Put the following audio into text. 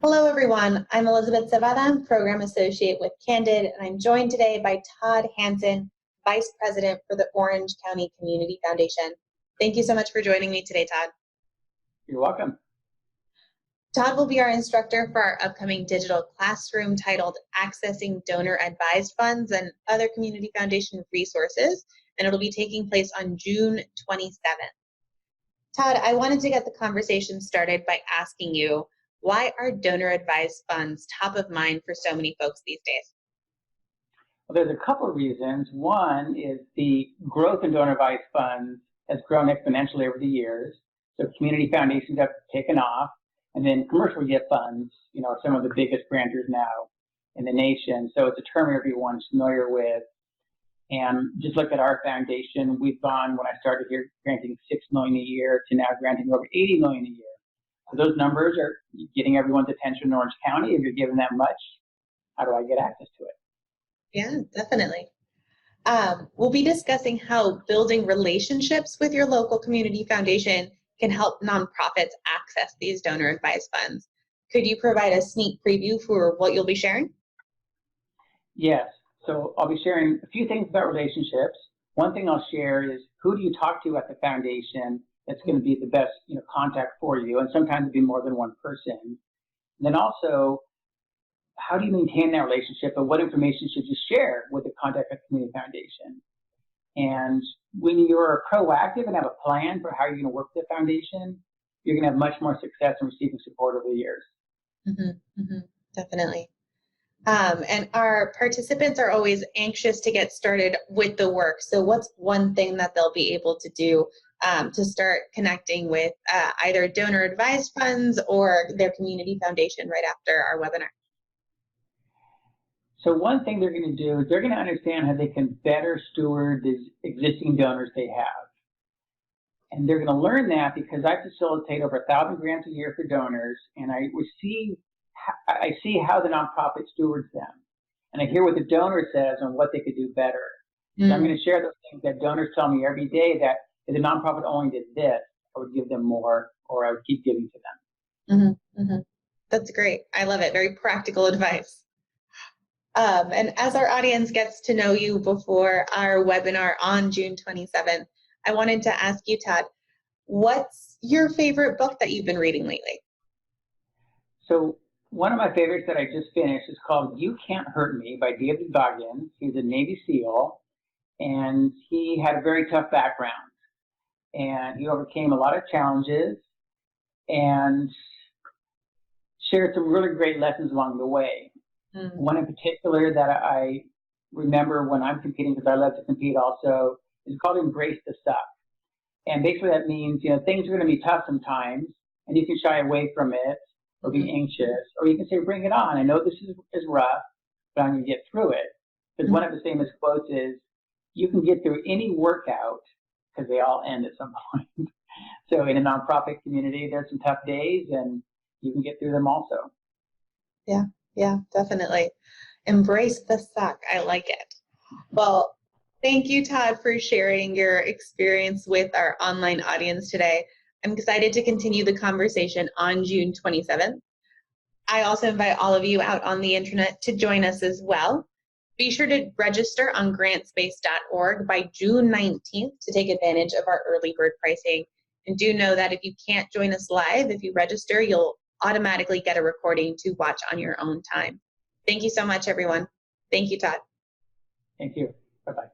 Hello, everyone. I'm Elizabeth Zavada, Program Associate with Candid, and I'm joined today by Todd Hansen, Vice President for the Orange County Community Foundation. Thank you so much for joining me today, Todd. You're welcome. Todd will be our instructor for our upcoming digital classroom titled Accessing Donor Advised Funds and Other Community Foundation Resources, and it'll be taking place on June 27th. Todd, I wanted to get the conversation started by asking you, why are donor advised funds top of mind for so many folks these days? Well, there's a couple of reasons. One is the growth in donor advised funds has grown exponentially over the years. So community foundations have taken off, and then commercial gift funds, are some of the biggest grantors now in the nation. So it's a term everyone's familiar with. And just look at our foundation. We've gone, when I started here, granting $6 million a year to now granting over $80 million a year. So those numbers are getting everyone's attention in Orange County. If you're given that much, how do I get access to it? Yeah, definitely. We'll be discussing how building relationships with your local community foundation can help nonprofits access these donor advised funds. Could you provide a sneak preview for what you'll be sharing? Yes. So I'll be sharing a few things about relationships. One thing I'll share is who do you talk to at the foundation that's going to be the best contact for you, and sometimes it'll be more than one person. And then also, how do you maintain that relationship, and what information should you share with the contact at the community foundation? And when you're proactive and have a plan for how you're going to work with the foundation, you're going to have much more success in receiving support over the years. Definitely. And our participants are always anxious to get started with the work. So what's one thing that they'll be able to do to start connecting with either donor advised funds or their community foundation right after our webinar? So one thing they're going to do is they're going to understand how they can better steward the existing donors they have. And they're going to learn that because I facilitate over 1,000 grants a year for donors, and I see how the nonprofit stewards them. And I hear what the donor says and what they could do better. So I'm going to share those things that donors tell me every day, that if the nonprofit only did this, I would give them more, or I would keep giving to them. That's great. I love it. Very practical advice. And as our audience gets to know you before our webinar on June 27th, I wanted to ask you, Todd, what's your favorite book that you've been reading lately? So one of my favorites that I just finished is called You Can't Hurt Me by David Goggins. He's a Navy SEAL, and he had a very tough background. And he overcame a lot of challenges and shared some really great lessons along the way. One in particular that I remember when I'm competing, because I love to compete also, is called Embrace the Suck. And basically that means, things are going to be tough sometimes, and you can shy away from it or be anxious, or you can say, bring it on. I know this is rough, but I'm going to get through it. Because one of the famous quotes is, you can get through any workout, because they all end at some point. So in a nonprofit community, there's some tough days, and you can get through them also. Yeah, definitely. Embrace the suck. I like it. Well, thank you, Todd, for sharing your experience with our online audience today. I'm excited to continue the conversation on June 27th. I also invite all of you out on the internet to join us as well. Be sure to register on grantspace.org by June 19th to take advantage of our early bird pricing. And do know that if you can't join us live, if you register, you'll automatically get a recording to watch on your own time. Thank you so much, everyone. Thank you, Todd. Thank you. Bye-bye.